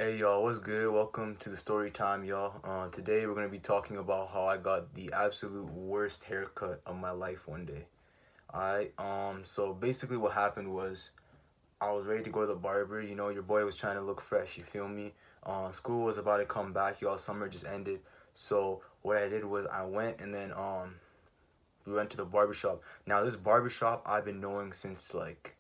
Hey y'all, what's good? Welcome to the Storytime, y'all. Today we're gonna be talking about how I got the absolute worst haircut of my life one day. So basically what happened was I was ready to go to the barber. You know, your boy was trying to look fresh. You feel me? School was about to come back, y'all. Summer just ended. So what I did was I went and then we went to the barbershop. Now this barbershop I've been knowing since like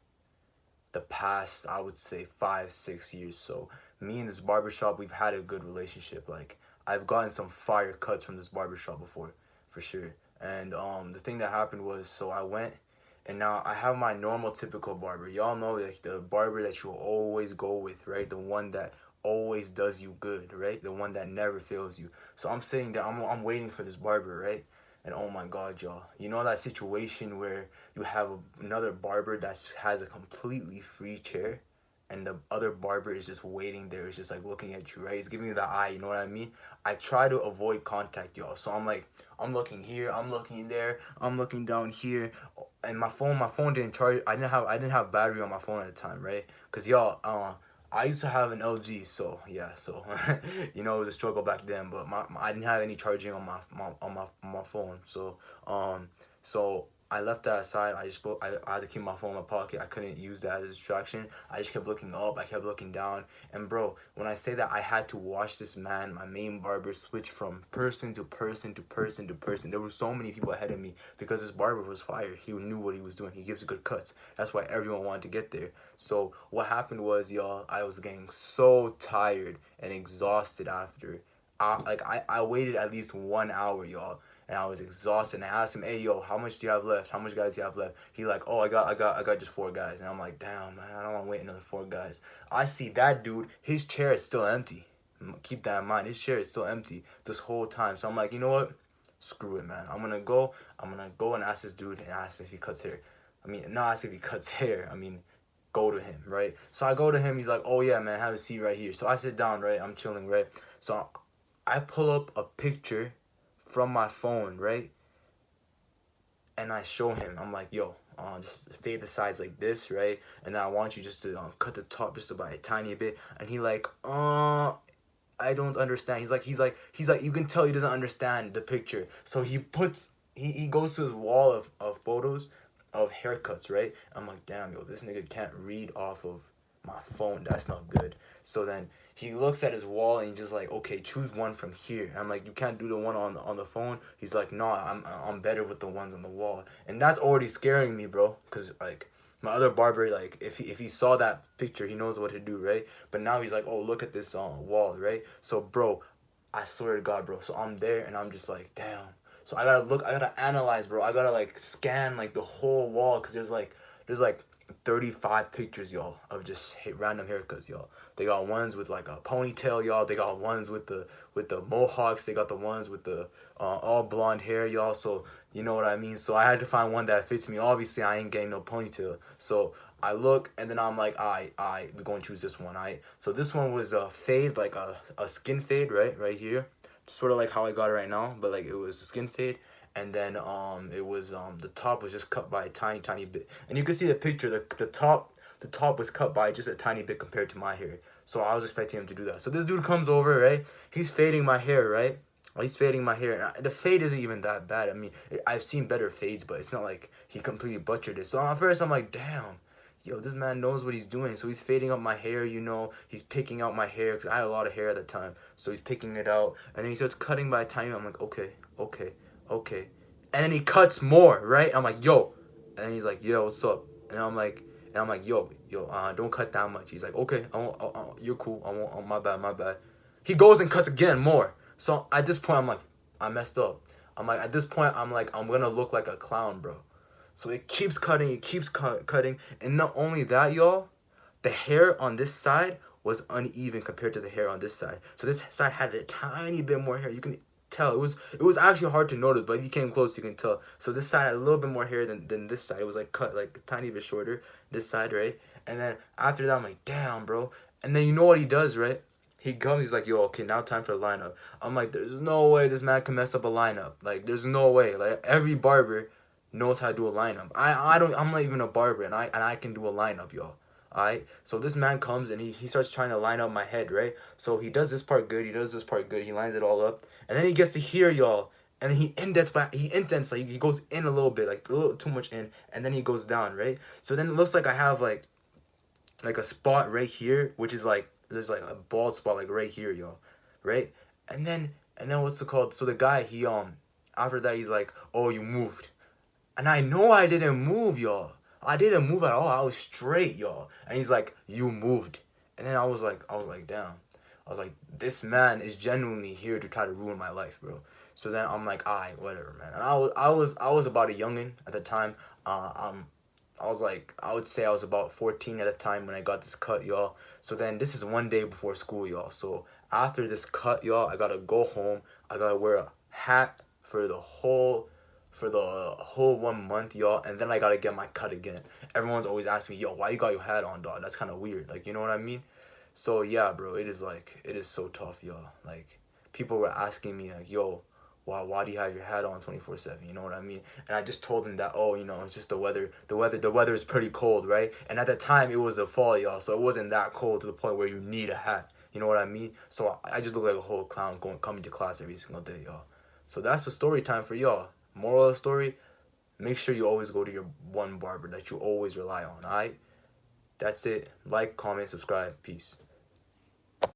the past, I would say 5 6 years. So me and this barbershop, we've had a good relationship. Like I've gotten some fire cuts from this barbershop before, for sure. And the thing that happened was, so I went and now I have my normal typical barber. Y'all know, like, the barber that you always go with, right? The one that always does you good, right? The one that never fails you. So I'm sitting there, I'm waiting for this barber, right? And oh my god, y'all, you know that situation where you have another barber that has a completely free chair, and the other barber is just waiting there, is just like looking at you, right? He's giving you the eye, you know what I mean? I try to avoid contact, y'all. So I'm like, I'm looking here, I'm looking there, I'm looking down here, and my phone didn't charge. I didn't have battery on my phone at the time, right? Cause y'all, I used to have an LG, so yeah, so you know, it was a struggle back then. But I didn't have any charging on my phone, so I left that aside. I had to keep my phone in my pocket. I couldn't use that as a distraction. I just kept looking up. I kept looking down. And bro, when I say that I had to watch this man, my main barber, switch from person to person to person to person. There were so many people ahead of me because this barber was fire. He knew what he was doing. He gives good cuts. That's why everyone wanted to get there. So what happened was, y'all, I was getting so tired and exhausted after. I waited at least 1 hour, y'all, and I was exhausted. And I asked him, "Hey, yo, how much do you have left? How much guys do you have left?" He like, "Oh, I got just 4 guys." And I'm like, "Damn, man, I don't want to wait another 4 guys." I see that dude, his chair is still empty. Keep that in mind. His chair is still empty this whole time. So I'm like, you know what? Screw it, man. I'm gonna go and ask this dude and ask if he cuts hair. I mean, not ask if he cuts hair. I mean, go to him, right? So I go to him. He's like, "Oh yeah, man, have a seat right here." So I sit down, right? I'm chilling, right? So I pull up a picture from my phone, right? And I show him. I'm like, "Yo, just fade the sides like this, right? And then I want you just to cut the top just by a tiny bit." And he like, I don't understand. He's like, you can tell he doesn't understand the picture. So he goes to his wall of photos of haircuts, right? I'm like, damn, yo, this nigga can't read off of my phone. That's not good. So then he looks at his wall and he's just like, okay, choose one from here. I'm like, you can't do the one on the phone. He's like, no, I'm better with the ones on the wall. And that's already scaring me, bro. Cause like my other barber, like, if he saw that picture, he knows what to do, right? But now he's like, oh, look at this wall, right? So bro, I swear to God, bro. So I'm there and I'm just like, damn. So I gotta look, I gotta analyze, bro. I gotta like scan like the whole wall, cause there's like 35 pictures, y'all, of just random haircuts, y'all. They got ones with like a ponytail, y'all. They got ones with the mohawks. They got the ones with the all blonde hair, y'all. So you know what I mean. So I had to find one that fits me. Obviously, I ain't getting no ponytail. So I look and then I'm like, we're gonna choose this one. So this one was a fade, like a skin fade, right here, sort of like how I got it right now, but like it was a skin fade. And then it was the top was just cut by a tiny bit, and you can see the picture. The top was cut by just a tiny bit compared to my hair. So I was expecting him to do that. So this dude comes over, right? He's fading my hair, right? He's fading my hair. And the fade isn't even that bad. I mean, I've seen better fades, but it's not like he completely butchered it. So at first I'm like, damn, yo, this man knows what he's doing. So he's fading up my hair, you know. He's picking out my hair because I had a lot of hair at the time. So he's picking it out, and then he starts cutting by a tiny. I'm like, okay, okay, okay. And then he cuts more, right? I'm like, yo. And then he's like, yo, what's up? And I'm like, yo, don't cut that much. He's like, okay, you're cool. I won't, my bad, my bad. He goes and cuts again more. So at this point, I'm like, I messed up. I'm like, at this point, I'm like, I'm gonna look like a clown, bro. So it keeps cutting, cutting. And not only that, y'all, the hair on this side was uneven compared to the hair on this side. So this side had a tiny bit more hair. You can tell it was actually hard to notice, but if you came close, you can tell. So this side had a little bit more hair than this side. It was like cut like a tiny bit shorter this side, right? And then after that, I'm like, damn, bro. And then you know what he does, right? He comes, he's like, yo, okay, now time for the lineup. I'm like, there's no way this man can mess up a lineup. Like, there's no way. Like, every barber knows how to do a lineup. I'm not even a barber, and I can do a lineup, y'all. Alright, so this man comes and he starts trying to line up my head, right? So he does this part good, he does this part good, he lines it all up, and then he gets to here, y'all, and then he indents like he goes in a little bit, like a little too much in, and then he goes down, right? So then it looks like I have like a spot right here, which is like there's like a bald spot like right here, y'all, right? And then what's it called? So the guy he after that he's like, oh, you moved. And I know I didn't move, y'all. I didn't move at all. I was straight, y'all. And he's like, you moved. And then I was like, damn. I was like, this man is genuinely here to try to ruin my life, bro. So then I'm like, alright, whatever, man. And I was about a youngin at the time. I was like, I would say I was about 14 at the time when I got this cut, y'all. So then this is one day before school, y'all. So after this cut, y'all, I gotta go home. I gotta wear a hat for the whole 1 month, y'all, and then I gotta get my cut again. Everyone's always asking me, yo, why you got your hat on, dog? That's kind of weird, like, you know what I mean? So yeah, bro, it is so tough, y'all. Like, people were asking me, like, yo, why do you have your hat on 24/7? You know what I mean? And I just told them that, oh, it's just the weather. The weather is pretty cold, right? And at the time, it was the fall, y'all, so it wasn't that cold to the point where you need a hat. You know what I mean? So I just look like a whole clown coming to class every single day, y'all. So that's the story time for y'all. Moral of the story: make sure you always go to your one barber that you always rely on. Alright, that's it. Like, comment, subscribe. Peace.